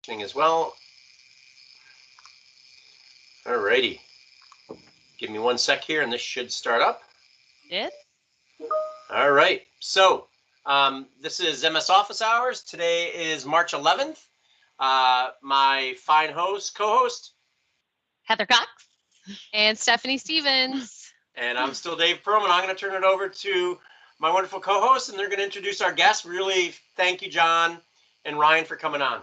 As well. Alrighty. Give me one sec here and this should start up. It? All right. So this is MS Office Hours. Today is March 11th. My fine co-host, Heather Cox. And Stephanie Stevens. And I'm still Dave Perlman. I'm going to turn it over to my wonderful co-hosts, and they're going to introduce our guests. Really thank you, John and Ryan, for coming on.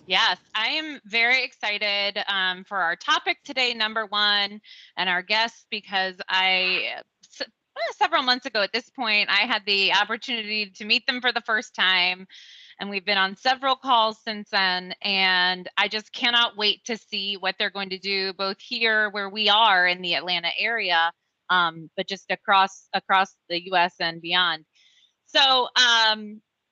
Yes, I am very excited for our topic today, number one, and our guests, because several months ago at this point, I had the opportunity to meet them for the first time, and we've been on several calls since then, and I just cannot wait to see what they're going to do, both here where we are in the Atlanta area, but just across the U.S. and beyond. So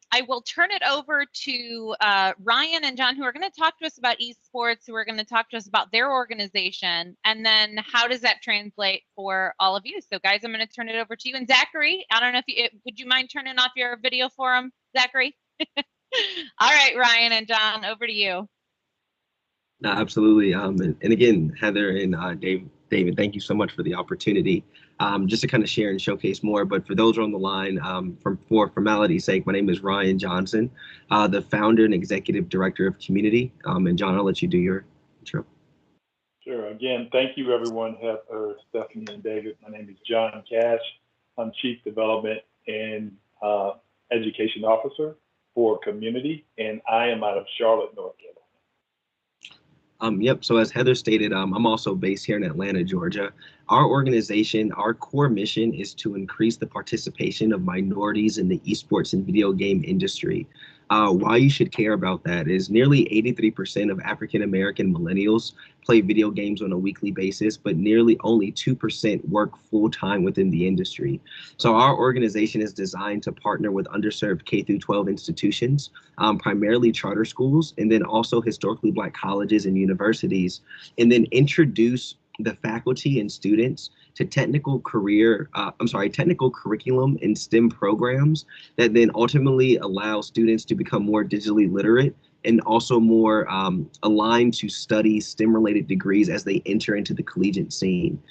I will turn it over to Ryan and John, who are going to talk to us about esports, who are going to talk to us about their organization, and then how does that translate for all of you? So, guys, I'm going to turn it over to you. And Zachary, I don't know if would you mind turning off your video for him, Zachary? All right, Ryan and John, over to you. No, absolutely. And again, Heather and David, thank you so much for the opportunity. Just to kind of share and showcase more, but for those who are on the line, for formality's sake, my name is Ryan Johnson, the founder and executive director of Cxmmunity. And John, I'll let you do your intro. Sure. Again, thank you, everyone. Heather, Stephanie, and David. My name is John Cash. I'm Chief Development and Education Officer for Cxmmunity, and I am out of Charlotte, North Carolina. Yep. So as Heather stated, I'm also based here in Atlanta, Georgia. Our organization, our core mission is to increase the participation of minorities in the esports and video game industry. Why you should care about that is nearly 83% of African-American millennials play video games on a weekly basis, but nearly only 2% work full-time within the industry. So our organization is designed to partner with underserved K-12 institutions, primarily charter schools, and then also historically Black colleges and universities, and then introduce the faculty and students to technical curriculum in STEM programs that then ultimately allow students to become more digitally literate and also more aligned to study STEM-related degrees as they enter into the collegiate scene.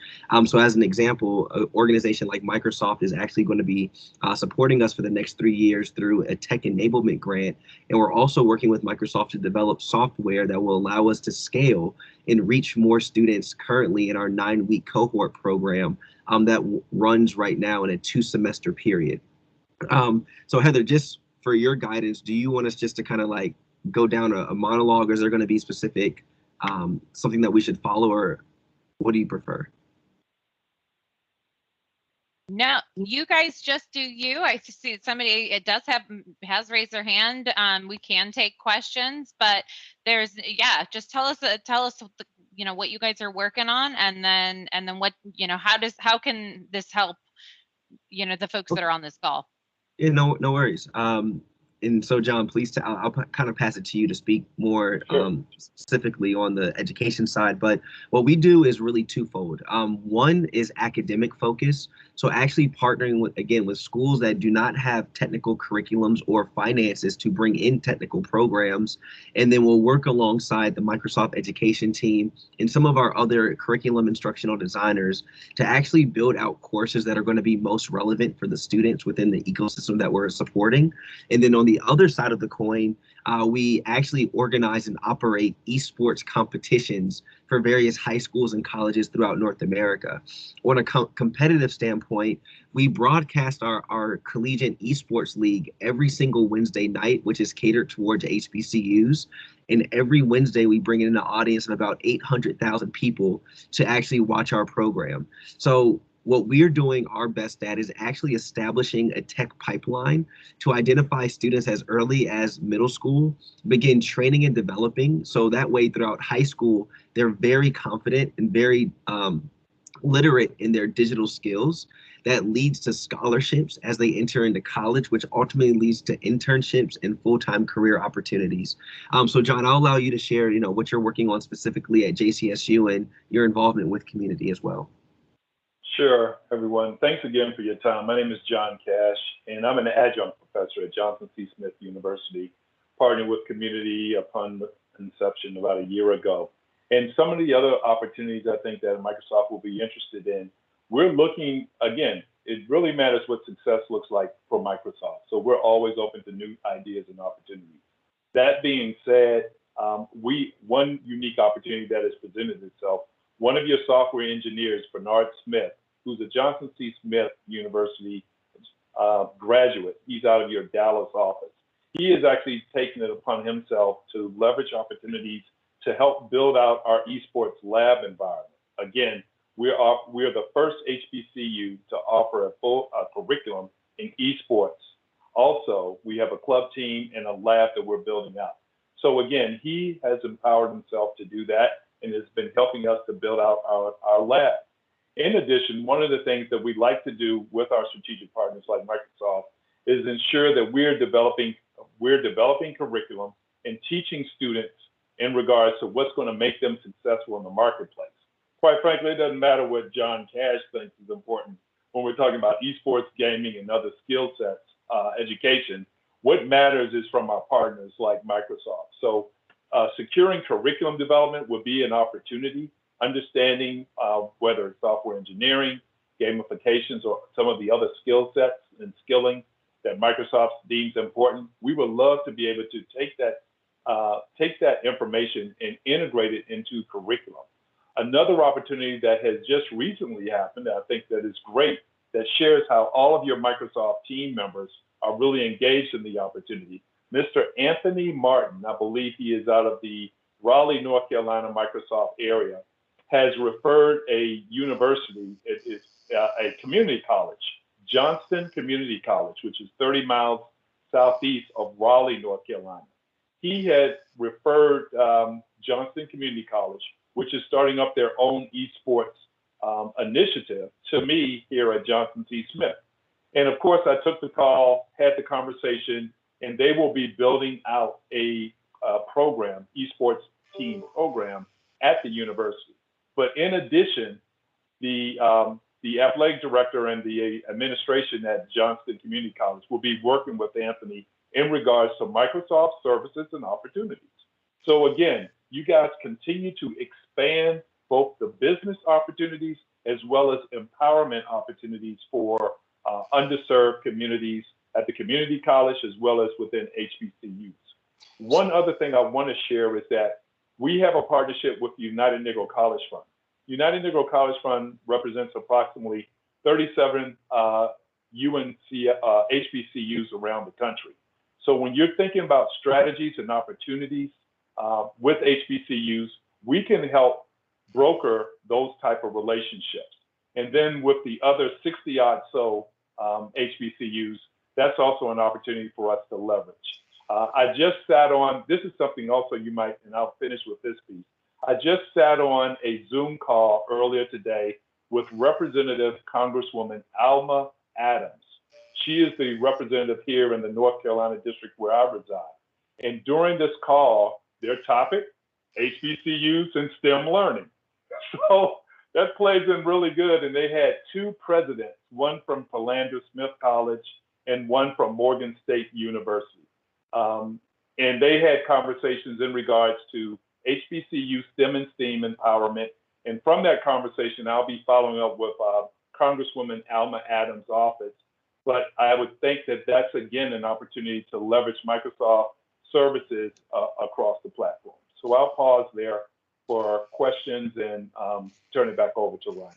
So as an example, an organization like Microsoft is actually going to be supporting us for the next 3 years through a tech enablement grant. And we're also working with Microsoft to develop software that will allow us to scale and reach more students currently in our 9-week cohort program that runs right now in a 2-semester period. So Heather, just for your guidance, do you want us just to kind of like go down a monologue, or is there going to be specific something that we should follow, or what do you prefer? No, you guys just do you. I see somebody has raised their hand. We can take questions, but just tell us what you guys are working on, and then what, how can this help the folks that are on this call? Yeah, no worries. And so, John, please, I'll kind of pass it to you to speak more specifically on the education side. But what we do is really twofold. One is academic focus. So actually partnering with schools that do not have technical curriculums or finances to bring in technical programs. And then we'll work alongside the Microsoft education team and some of our other curriculum instructional designers to actually build out courses that are going to be most relevant for the students within the ecosystem that we're supporting. And then on the other side of the coin, we actually organize and operate esports competitions for various high schools and colleges throughout North America. On a competitive standpoint, we broadcast our collegiate esports league every single Wednesday night, which is catered towards HBCUs. And every Wednesday, we bring in an audience of about 800,000 people to actually watch our program. So what we're doing our best at is actually establishing a tech pipeline to identify students as early as middle school, begin training and developing. So that way throughout high school, they're very confident and very literate in their digital skills. That leads to scholarships as they enter into college, which ultimately leads to internships and full-time career opportunities. So John, I'll allow you to share, what you're working on specifically at JCSU and your involvement with Cxmmunity as well. Sure, everyone. Thanks again for your time. My name is John Cash, and I'm an adjunct professor at Johnson C. Smith University, partnering with Cxmmunity upon inception about a year ago. And some of the other opportunities I think that Microsoft will be interested in, we're looking, again, it really matters what success looks like for Microsoft. So we're always open to new ideas and opportunities. That being said, one unique opportunity that has presented itself, one of your software engineers, Bernard Smith, who's a Johnson C. Smith University graduate, he's out of your Dallas office. He has actually taken it upon himself to leverage opportunities to help build out our esports lab environment. Again, we're the first HBCU to offer a full curriculum in esports. Also, we have a club team and a lab that we're building out. So again, he has empowered himself to do that and has been helping us to build out our lab. In addition, one of the things that we like to do with our strategic partners like Microsoft is ensure that we're developing curriculum and teaching students in regards to what's going to make them successful in the marketplace. Quite frankly, it doesn't matter what John Cash thinks is important when we're talking about esports, gaming, and other skill sets, education. What matters is from our partners like Microsoft. So securing curriculum development would be an opportunity, understanding whether it's software engineering, gamifications, or some of the other skill sets and skilling that Microsoft deems important. We would love to be able to take that information and integrate it into curriculum. Another opportunity that has just recently happened, I think that is great, that shares how all of your Microsoft team members are really engaged in the opportunity. Mr. Anthony Martin, I believe he is out of the Raleigh, North Carolina Microsoft area, has referred a university, it's a community college, Johnston Community College, which is 30 miles southeast of Raleigh, North Carolina. He had referred Johnston Community College, which is starting up their own esports initiative, to me here at Johnson C. Smith. And of course, I took the call, had the conversation, and they will be building out a program, esports team program at the university. But in addition, the athletic director and the administration at Johnston Community College will be working with Anthony in regards to Microsoft services and opportunities. So again, you guys continue to expand both the business opportunities as well as empowerment opportunities for underserved communities at the community college as well as within HBCUs. One other thing I want to share is that we have a partnership with the United Negro College Fund. United Negro College Fund represents approximately 37 HBCUs around the country. So when you're thinking about strategies and opportunities with HBCUs, we can help broker those type of relationships. And then with the other 60 odd so HBCUs, that's also an opportunity for us to leverage. I just sat on, this is something also you might, and I'll finish with this piece. I just sat on a Zoom call earlier today with Representative Congresswoman Alma Adams. She is the representative here in the North Carolina district where I reside. And during this call, their topic, HBCUs and STEM learning. So that plays in really good. And they had two presidents, one from Philander Smith College and one from Morgan State University. And they had conversations in regards to HBCU STEM and STEAM empowerment. And from that conversation, I'll be following up with Congresswoman Alma Adams' office. But I would think that that's, again, an opportunity to leverage Microsoft services across the platform. So I'll pause there for questions and turn it back over to Ryan.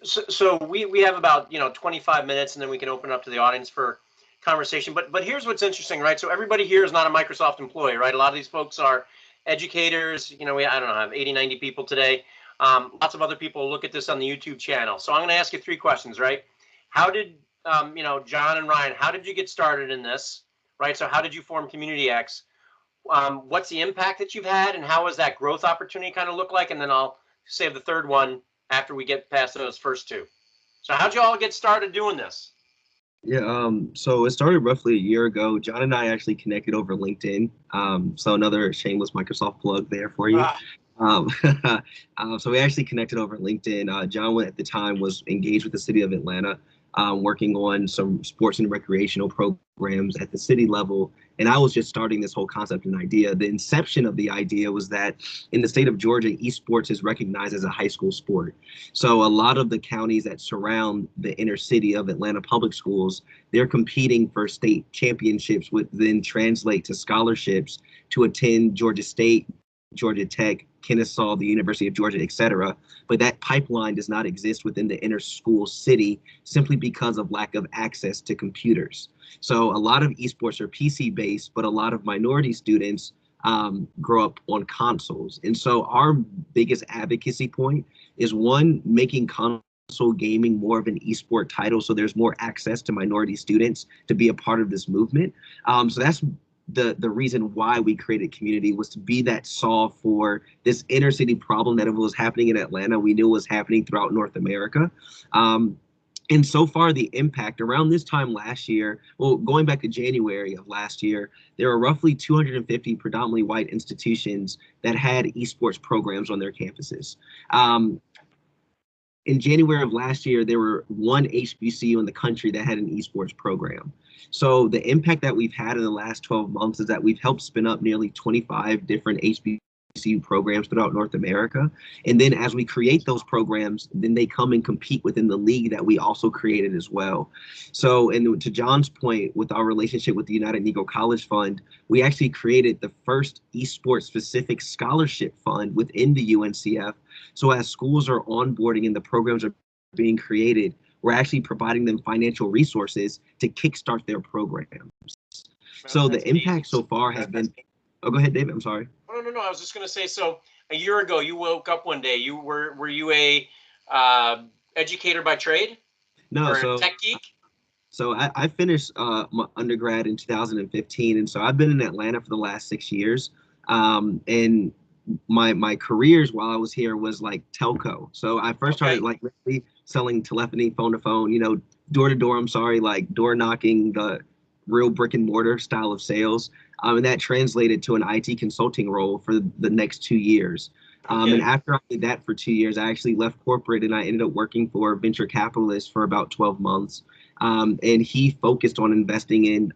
So we have about 25 minutes, and then we can open it up to the audience for conversation. But here's what's interesting, right? So everybody here is not a Microsoft employee, right? A lot of these folks are educators. I don't know, have 80, 90 people today. Lots of other people look at this on the YouTube channel. So I'm going to ask you three questions, right? How did John and Ryan, how did you get started in this, right? So how did you form Cxmmunity X? What's the impact that you've had, and how does that growth opportunity kind of look like? And then I'll save the third one after we get past those first two. So how'd you all get started doing this? Yeah, so it started roughly a year ago. John and I actually connected over LinkedIn. So another shameless Microsoft plug there for you. So we actually connected over LinkedIn. John at the time was engaged with the city of Atlanta working on some sports and recreational programs at the city level. And I was just starting this whole concept and idea. The inception of the idea was that in the state of Georgia, esports is recognized as a high school sport. So a lot of the counties that surround the inner city of Atlanta public schools, they're competing for state championships, which then translate to scholarships to attend Georgia State, Georgia Tech, Kennesaw, the University of Georgia, et cetera. But that pipeline does not exist within the inner school city simply because of lack of access to computers. So a lot of esports are PC based, but a lot of minority students grow up on consoles. And so our biggest advocacy point is, one, making console gaming more of an esport title so there's more access to minority students to be a part of this movement. So that's the reason why we created Cxmmunity, was to be that solve for this inner city problem that if it was happening in Atlanta, we knew was happening throughout North America. And so far, the impact around this time last year, well, going back to January of last year, there were roughly 250 predominantly white institutions that had esports programs on their campuses. In January of last year, there were one HBCU in the country that had an esports program. So the impact that we've had in the last 12 months is that we've helped spin up nearly 25 different HBCU programs throughout North America. And then as we create those programs, then they come and compete within the league that we also created as well. So, and to John's point, with our relationship with the United Negro College Fund, we actually created the first esports specific scholarship fund within the UNCF. So as schools are onboarding and the programs are being created, we're actually providing them financial resources to kickstart their programs. So the impact so far has been, oh, go ahead, David, I'm sorry. No. I was just going to say, so a year ago, you woke up one day, were you a educator by trade? No, or so a tech geek? So I finished my undergrad in 2015, and so I've been in Atlanta for the last 6 years. And my careers while I was here was like telco. So I first started like really selling telephony, phone to phone, door to door. I'm sorry, like door knocking, the real brick and mortar style of sales. And that translated to an IT consulting role for the next 2 years. And after I did that for 2 years, I actually left corporate and I ended up working for a venture capitalist for about 12 months. And he focused on investing in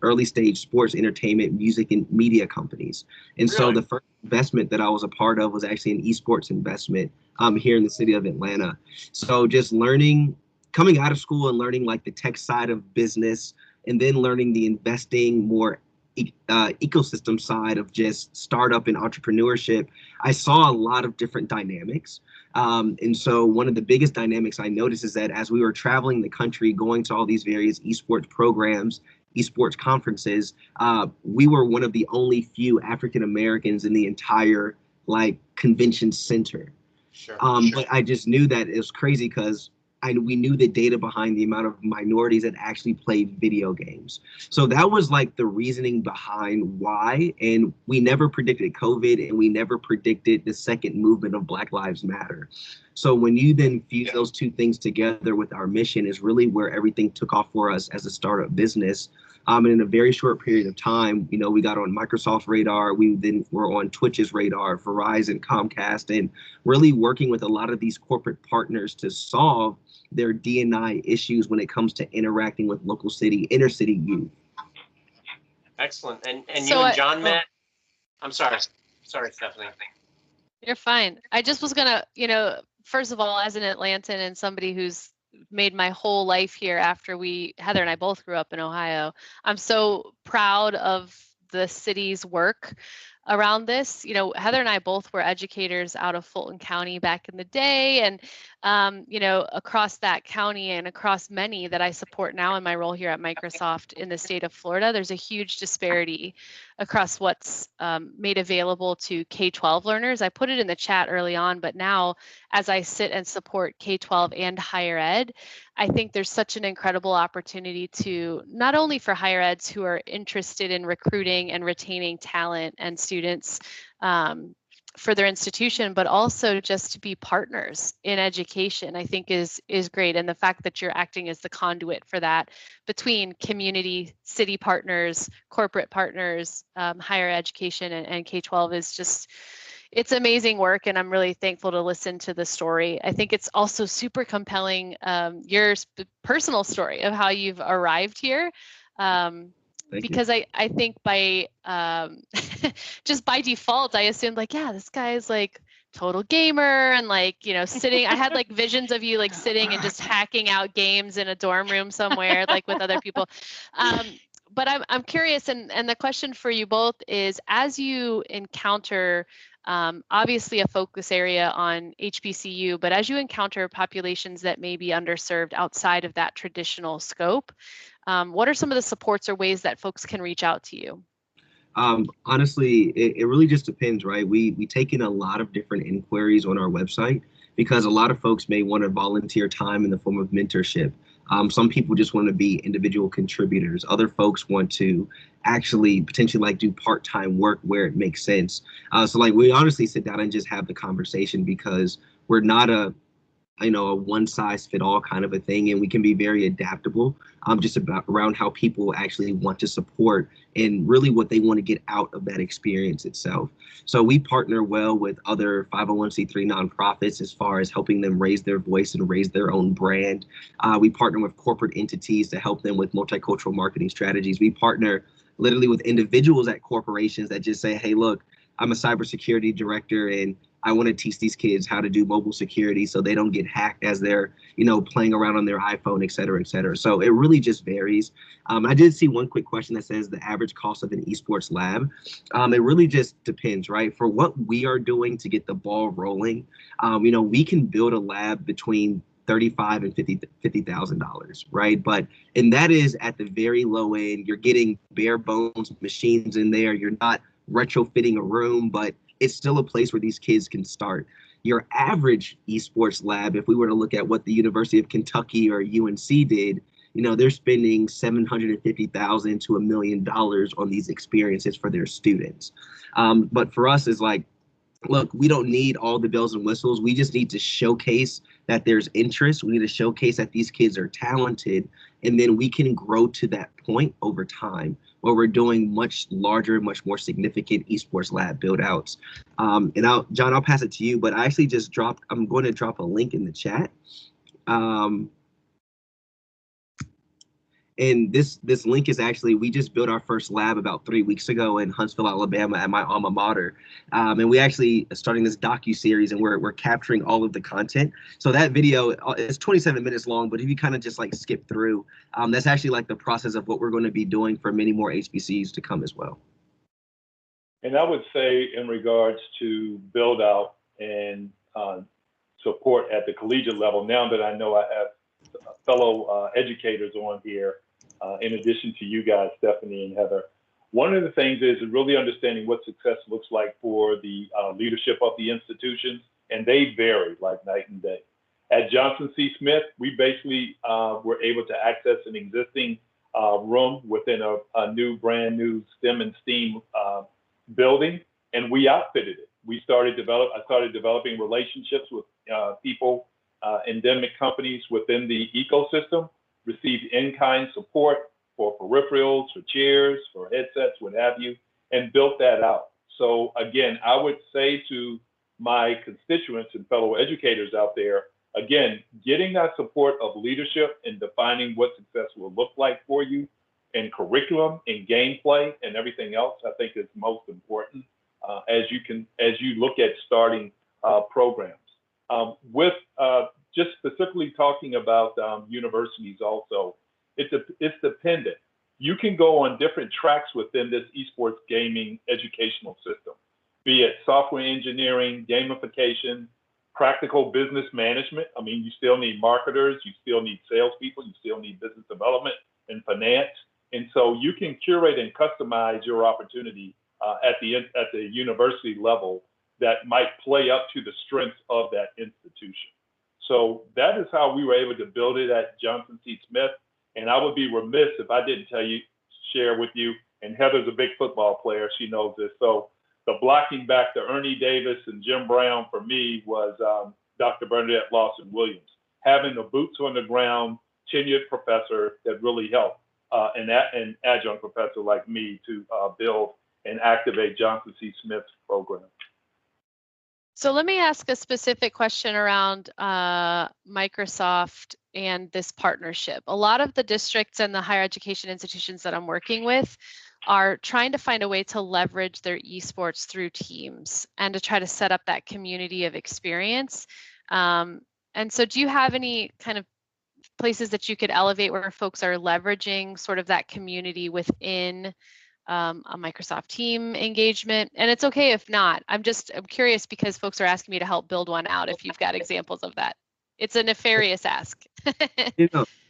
early stage sports, entertainment, music, and media companies. And so the first investment that I was a part of was actually an esports investment here in the city of Atlanta. So just learning, coming out of school and learning like the tech side of business, and then learning the investing more ecosystem side of just startup and entrepreneurship, I saw a lot of different dynamics. And so one of the biggest dynamics I noticed is that as we were traveling the country, going to all these various esports programs, esports conferences, we were one of the only few African Americans in the entire like convention center. But I just knew that it was crazy because we knew the data behind the amount of minorities that actually played video games. So that was like the reasoning behind why. And we never predicted COVID, and we never predicted the second movement of Black Lives Matter. So when you then fuse those two things together with our mission is really where everything took off for us as a startup business. And in a very short period of time, we got on Microsoft's radar. We then were on Twitch's radar, Verizon, Comcast, and really working with a lot of these corporate partners to solve their D&I issues when it comes to interacting with local inner city youth. Excellent. And So you and John met? I'm sorry, Stephanie. You're fine. I just was gonna, first of all, as an Atlantan and somebody who's made my whole life here after Heather and I both grew up in Ohio, I'm so proud of the city's work around this. Heather and I both were educators out of Fulton County back in the day, and across that county and across many that I support now in my role here at Microsoft in the state of Florida, there's a huge disparity across what's made available to K-12 learners. I put it in the chat early on, but now as I sit and support K-12 and higher ed, I think there's such an incredible opportunity to not only for higher eds who are interested in recruiting and retaining talent and students for their institution, but also just to be partners in education, I think is great. And the fact that you're acting as the conduit for that between community, city partners, corporate partners, higher education, and K-12 is just, it's amazing work, and I'm really thankful to listen to the story. I think it's also super compelling, your personal story of how you've arrived here. Because I think by just by default, I assumed like, yeah, this guy is like total gamer and like, sitting. I had like visions of you like sitting and just hacking out games in a dorm room somewhere, like with other people. But I'm curious, and the question for you both is, as you encounter, obviously a focus area on HBCU, but as you encounter populations that may be underserved outside of that traditional scope, what are some of the supports or ways that folks can reach out to you? Honestly, it really just depends, right? We take in a lot of different inquiries on our website because a lot of folks may want to volunteer time in the form of mentorship. Some people just want to be individual contributors. Other folks want to actually potentially like do part-time work where it makes sense. So like we honestly sit down and just have the conversation because we're not a one size fit all kind of a thing, and we can be very adaptable just about around how people actually want to support and really what they want to get out of that experience itself. So we partner well with other 501c3 nonprofits as far as helping them raise their voice and raise their own brand. We partner with corporate entities to help them with multicultural marketing strategies. We partner literally with individuals at corporations that just say, hey, look, I'm a cybersecurity director and I want to teach these kids how to do mobile security so they don't get hacked as they're, playing around on their iPhone, et cetera, et cetera. So it really just varies. I did see one quick question that says the average cost of an esports lab. It really just depends, right? For what we are doing to get the ball rolling, we can build a lab between $35,000 and $50,000, right? And that is at the very low end. You're getting bare bones machines in there. You're not retrofitting a room, but it's still a place where these kids can start. Your average esports lab, if we were to look at what the University of Kentucky or UNC did, they're spending $750,000 to $1 million on these experiences for their students. But for us, it's like, look, we don't need all the bells and whistles. We just need to showcase that there's interest. We need to showcase that these kids are talented, and then we can grow to that point over time where we're doing much larger, much more significant esports lab build outs. And John, I'll pass it to you, but I actually I'm going to drop a link in the chat. And this link is actually, we just built our first lab about 3 weeks ago in Huntsville, Alabama at my alma mater. And we actually are starting this docu-series, and we're capturing all of the content. So that video is 27 minutes long, but if you kind of just like skip through, that's actually like the process of what we're going to be doing for many more HBCUs to come as well. And I would say in regards to build out and support at the collegiate level, now that I know I have fellow educators on here, in addition to you guys, Stephanie and Heather, one of the things is really understanding what success looks like for the leadership of the institutions, and they vary like night and day. At Johnson C. Smith, we basically were able to access an existing room within a brand new STEM and STEAM building, and we outfitted it. I started developing relationships with people, endemic companies within the ecosystem, received in-kind support for peripherals, for chairs, for headsets, what have you, and built that out. So again, I would say to my constituents and fellow educators out there, again, getting that support of leadership and defining what success will look like for you in curriculum, in gameplay, and everything else, I think is most important as you look at starting programs. With just specifically talking about universities also, it's dependent. You can go on different tracks within this esports gaming educational system, be it software engineering, gamification, practical business management. I mean, you still need marketers, you still need salespeople, you still need business development and finance. And so you can curate and customize your opportunity at the university level that might play up to the strengths of that institution. So that is how we were able to build it at Johnson C. Smith. And I would be remiss if I didn't share with you, and Heather's a big football player, she knows this. So the blocking back to Ernie Davis and Jim Brown for me was Dr. Bernadette Lawson Williams, having the boots on the ground, tenured professor that really helped an adjunct professor like me to build and activate Johnson C. Smith's program. So let me ask a specific question around Microsoft and this partnership. A lot of the districts and the higher education institutions that I'm working with are trying to find a way to leverage their esports through teams and to try to set up that community of experience. And so do you have any kind of places that you could elevate where folks are leveraging sort of that community within a Microsoft team engagement? And it's okay if not. I'm curious because folks are asking me to help build one out if you've got examples of that. It's a nefarious ask.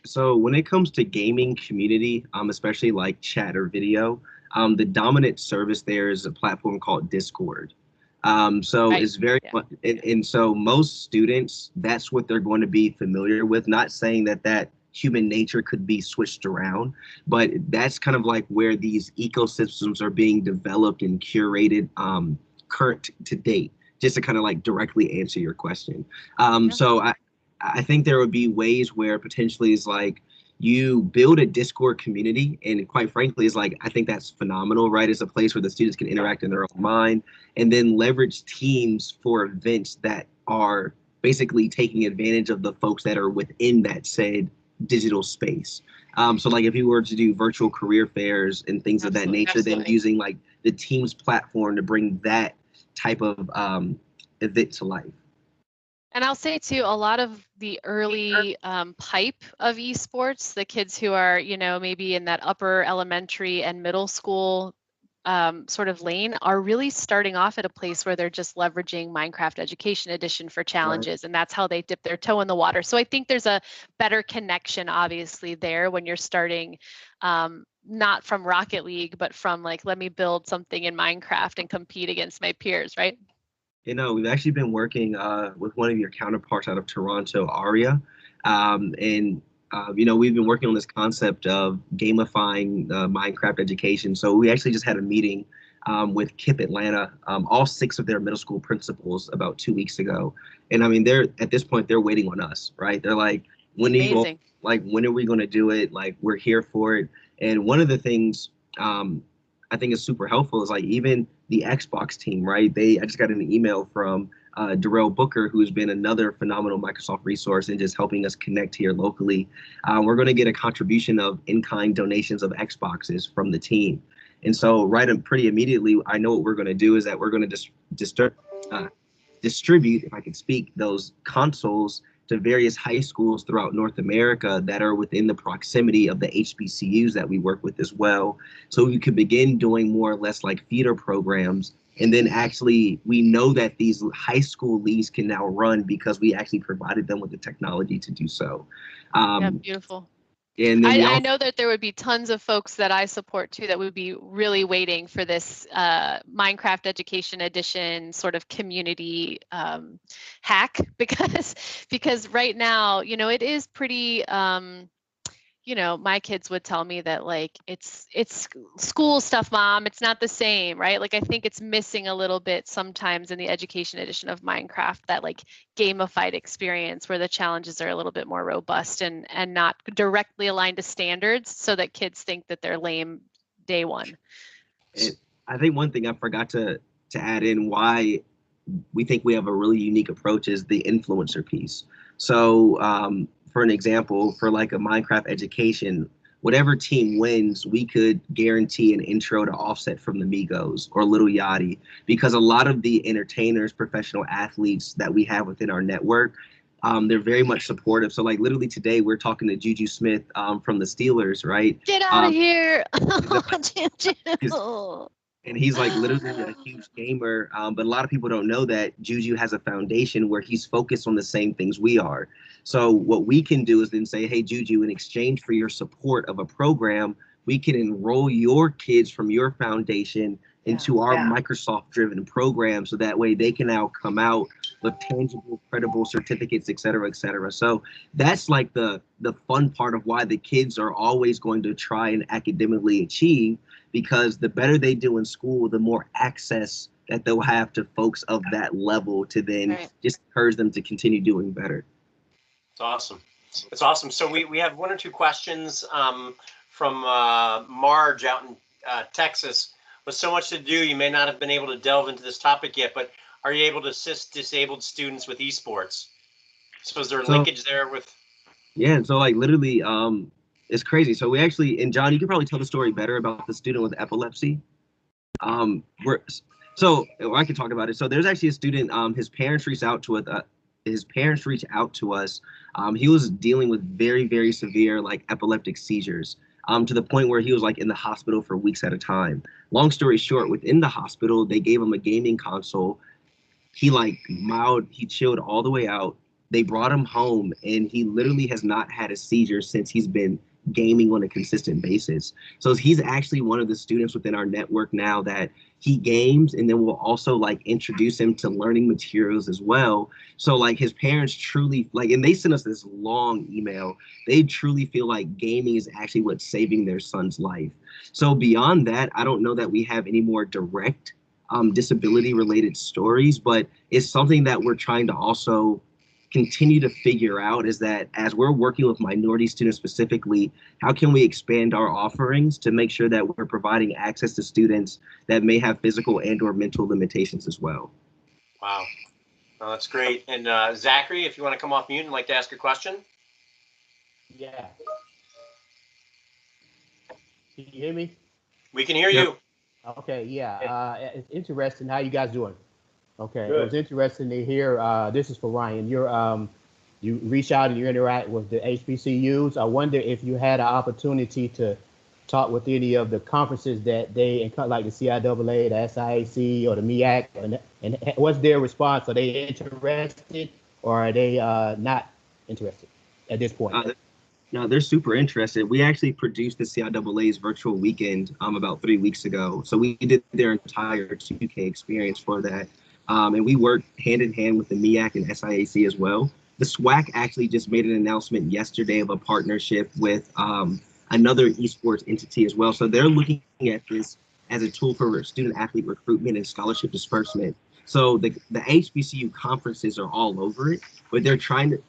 So when it comes to gaming community, especially like chat or video, the dominant service there is a platform called Discord. So Right. it's very much, and so most students, that's what they're going to be familiar with. Not saying that human nature could be switched around, but that's kind of like where these ecosystems are being developed and curated current to date, just to kind of like directly answer your question. So I think there would be ways where potentially is like you build a Discord community, and quite frankly, is like, I think that's phenomenal, right? It's a place where the students can interact in their own mind, and then leverage teams for events that are basically taking advantage of the folks that are within that said digital space. So like if you were to do virtual career fairs and things of that nature, then using like the Teams platform to bring that type of event to life. And I'll say too, a lot of the early pipe of esports, the kids who are, maybe in that upper elementary and middle school sort of lane are really starting off at a place where they're just leveraging Minecraft Education Edition for challenges, and that's how they dip their toe in the water. So I think there's a better connection, obviously, there when you're starting not from Rocket League, but from like, let me build something in Minecraft and compete against my peers, right? We've actually been working with one of your counterparts out of Toronto, Aria, and we've been working on this concept of gamifying Minecraft education. So we actually just had a meeting with KIPP Atlanta, all 6 of their middle school principals about 2 weeks ago. And I mean, they're at this point, they're waiting on us, right? They're like, when are we going to do it? Like, we're here for it. And one of the things I think is super helpful is like even the Xbox team, right? I just got an email from Darrell Booker, who's been another phenomenal Microsoft resource and just helping us connect here locally. We're going to get a contribution of in-kind donations of Xboxes from the team. And so pretty immediately, I know what we're going to do is that we're going to distribute, if I can speak, those consoles to various high schools throughout North America that are within the proximity of the HBCUs that we work with as well. So we could begin doing more or less like feeder programs. And then actually, we know that these high school leagues can now run because we actually provided them with the technology to do so. Yeah, beautiful. And then I know that there would be tons of folks that I support too that would be really waiting for this Minecraft Education Edition sort of community hack because right now, it is pretty my kids would tell me that like it's school stuff, Mom, it's not the same, right? Like I think it's missing a little bit sometimes in the education edition of Minecraft, that like gamified experience where the challenges are a little bit more robust and not directly aligned to standards so that kids think that they're lame day one. I think one thing I forgot to add in why we think we have a really unique approach is the influencer piece. So for an example, for like a Minecraft education, whatever team wins, we could guarantee an intro to Offset from the Migos or Lil Yachty, because a lot of the entertainers, professional athletes that we have within our network, they're very much supportive. So like literally today, we're talking to Juju Smith from the Steelers, right? Get out of here. Juju. And he's like literally a huge gamer, but a lot of people don't know that Juju has a foundation where he's focused on the same things we are. So what we can do is then say, hey, Juju, in exchange for your support of a program, we can enroll your kids from your foundation into our Microsoft-driven program, so that way they can now come out with tangible, credible certificates, et cetera, et cetera. So that's like the fun part of why the kids are always going to try and academically achieve, because the better they do in school, the more access that they'll have to folks of that level to then just encourage them to continue doing better. It's awesome. It's awesome. So we have 1 or 2 questions from Marge out in Texas. With so much to do, you may not have been able to delve into this topic yet, but are you able to assist disabled students with esports? So is there a So- linkage there with? Yeah, and so like literally, it's crazy. So we actually, and John, you could probably tell the story better about the student with epilepsy. We're so I can talk about it. So there's actually a student. His parents reached out to us. His parents reached out to us. He was dealing with very, very severe like epileptic seizures. To the point where he was like in the hospital for weeks at a time. Long story short, within the hospital, they gave him a gaming console. He he chilled all the way out. They brought him home, and he literally has not had a seizure since he's been gaming on a consistent basis. So he's actually one of the students within our network now that he games, and then we'll also like introduce him to learning materials as well. So like his parents truly like, and they sent us this long email. They truly feel like gaming is actually what's saving their son's life. So beyond that, I don't know that we have any more direct disability related stories, but it's something that we're trying to also continue to figure out, is that as we're working with minority students specifically, how can we expand our offerings to make sure that we're providing access to students that may have physical and or mental limitations as well. Wow, well, that's great. And Zachary, if you want to come off mute and like to ask a question. Yeah. Can you hear me? We can hear Yep. you. Okay, yeah. It's interesting. How you guys doing? Okay, Good. it was interesting to hear. This is for Ryan. You reach out and you interact with the HBCUs. I wonder if you had an opportunity to talk with any of the conferences that they, like the CIAA, the SIAC, or the MEAC, and what's their response? Are they interested, or are they not interested at this point? No, they're super interested. We actually produced the CIAA's virtual weekend about 3 weeks ago. So we did their entire 2K experience for that. And we worked hand in hand with the MEAC and SIAC as well. The SWAC actually just made an announcement yesterday of a partnership with another esports entity as well. So they're looking at this as a tool for student athlete recruitment and scholarship disbursement. So the HBCU conferences are all over it, but they're trying to,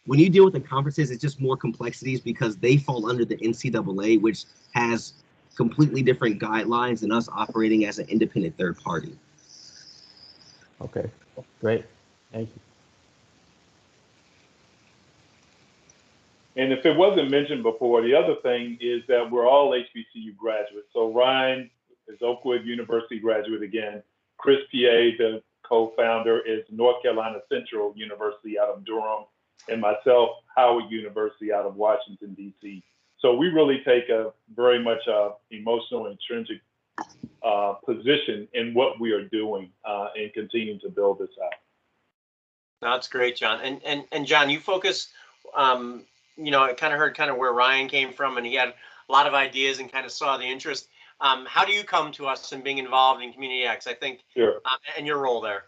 when you deal with the conferences, it's just more complexities because they fall under the NCAA, which has completely different guidelines than us operating as an independent third party. Okay, great. Thank you. And if it wasn't mentioned before, the other thing is that we're all HBCU graduates. So Ryan is Oakwood University graduate again. Chris P.A., the co-founder, is North Carolina Central University out of Durham, and myself, Howard University out of Washington, D.C. So we really take a very much emotional, intrinsic position in what we are doing and continuing to build this out. That's great, John. And John, you focus, I kind of heard kind of where Ryan came from, and he had a lot of ideas and kind of saw the interest. How do you come to us and being involved in Cxmmunity RX? I think, Sure. And your role there.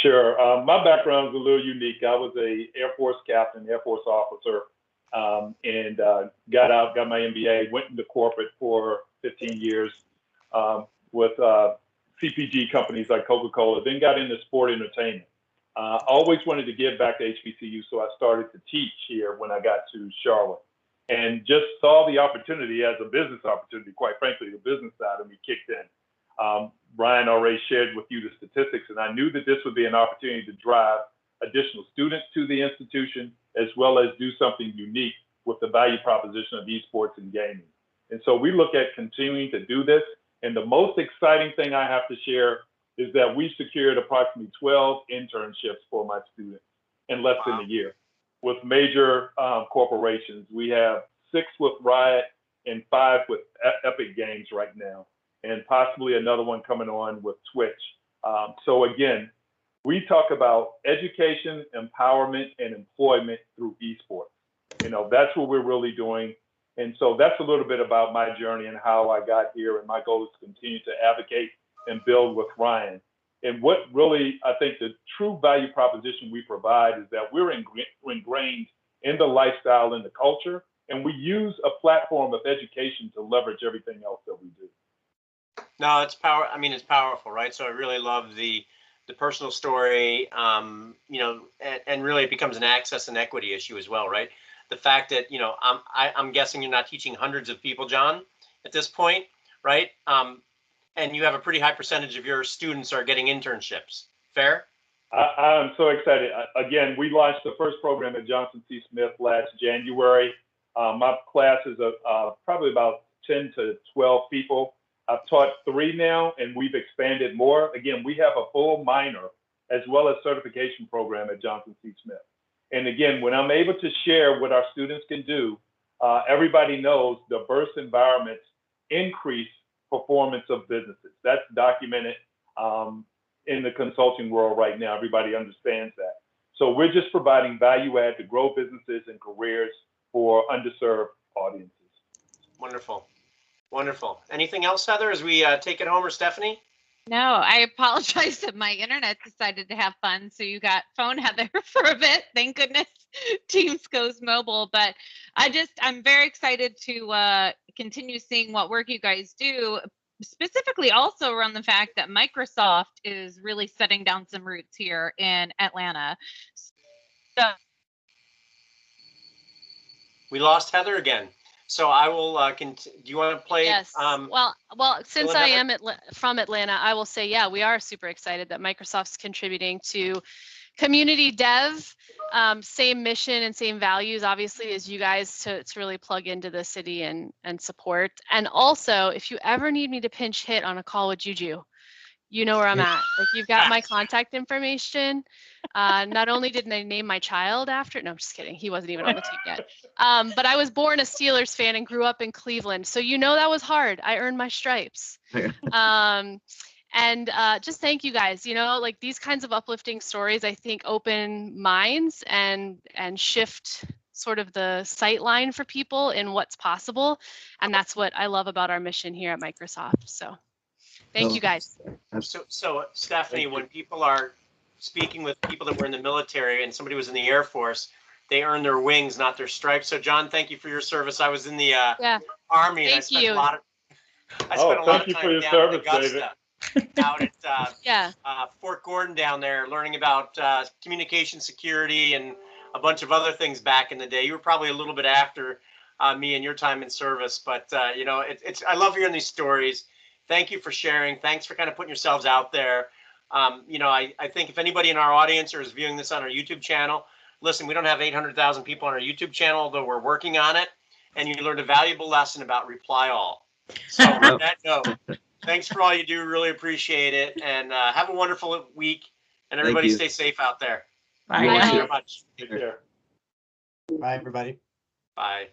Sure. My background is a little unique. I was a Air Force captain, Air Force officer, and got out, got my MBA, went into corporate for 15 years with CPG companies like Coca-Cola, then got into sport entertainment. Always wanted to give back to HBCU, so I started to teach here when I got to Charlotte, and just saw the opportunity as a business opportunity. Quite frankly, the business side of me kicked in. Ryan already shared with you the statistics, and I knew that this would be an opportunity to drive additional students to the institution, as well as do something unique with the value proposition of esports and gaming. And so we look at continuing to do this. And the most exciting thing I have to share is that we secured approximately 12 internships for my students in less than a year with major corporations. We have 6 with Riot and 5 with Epic Games right now, and possibly another one coming on with Twitch. So again, we talk about education, empowerment, and employment through esports. That's what we're really doing. And so that's a little bit about my journey and how I got here. And my goal is to continue to advocate and build with Ryan. And what really, I think the true value proposition we provide is that we're ingrained in the lifestyle and the culture, and we use a platform of education to leverage everything else that we do. No, it's power. I mean, it's powerful, right? So I really love the personal story, and really it becomes an access and equity issue as well, right? The fact that, I'm guessing you're not teaching hundreds of people, John, at this point, right? And you have a pretty high percentage of your students are getting internships. Fair? I'm so excited. Again, we launched the first program at Johnson C. Smith last January. My class is probably about 10 to 12 people. I've taught 3 now, and we've expanded more. Again, we have a full minor as well as certification program at Johnson C. Smith. And again, when I'm able to share what our students can do, everybody knows diverse environments increase performance of businesses. That's documented in the consulting world right now. Everybody understands that. So we're just providing value add to grow businesses and careers for underserved audiences. Wonderful. Wonderful. Anything else, Heather, as we take it home, or Stephanie? No, I apologize that my internet decided to have fun. So you got phone Heather for a bit. Thank goodness Teams goes mobile. But I'm very excited to continue seeing what work you guys do, specifically also around the fact that Microsoft is really setting down some roots here in Atlanta. So We lost Heather again. So I will, do you want to play? Yes. Well, since Heather? I am from Atlanta, I will say, yeah, we are super excited that Microsoft's contributing to community dev. Same mission and same values, obviously, as you guys to really plug into the city and support. And also, if you ever need me to pinch hit on a call with Juju, you know where I'm at. Like, you've got my contact information. Not only did I name my child after, no, I'm just kidding. He wasn't even on the team yet. But I was born a Steelers fan and grew up in Cleveland. So you know that was hard. I earned my stripes. And just thank you guys. You know, like, these kinds of uplifting stories, I think, open minds and shift sort of the sight line for people in what's possible. And that's what I love about our mission here at Microsoft. So thank you guys. So Stephanie, when people are speaking with people that were in the military and somebody was in the Air Force, they earn their wings, not their stripes. So John, thank you for your service. I was in the Army, and I spent a lot of time down in Augusta, out at Fort Gordon down there, learning about communication security and a bunch of other things back in the day. You were probably a little bit after me and your time in service, but you know, I love hearing these stories. Thank you for sharing. Thanks for kind of putting yourselves out there. You know, I think if anybody in our audience or is viewing this on our YouTube channel, listen, we don't have 800,000 people on our YouTube channel, although we're working on it. And you learned a valuable lesson about reply all. So on that note, thanks for all you do. Really appreciate it. And have a wonderful week. And everybody stay safe out there. Bye. Thank you very much. Take care. Bye, everybody. Bye.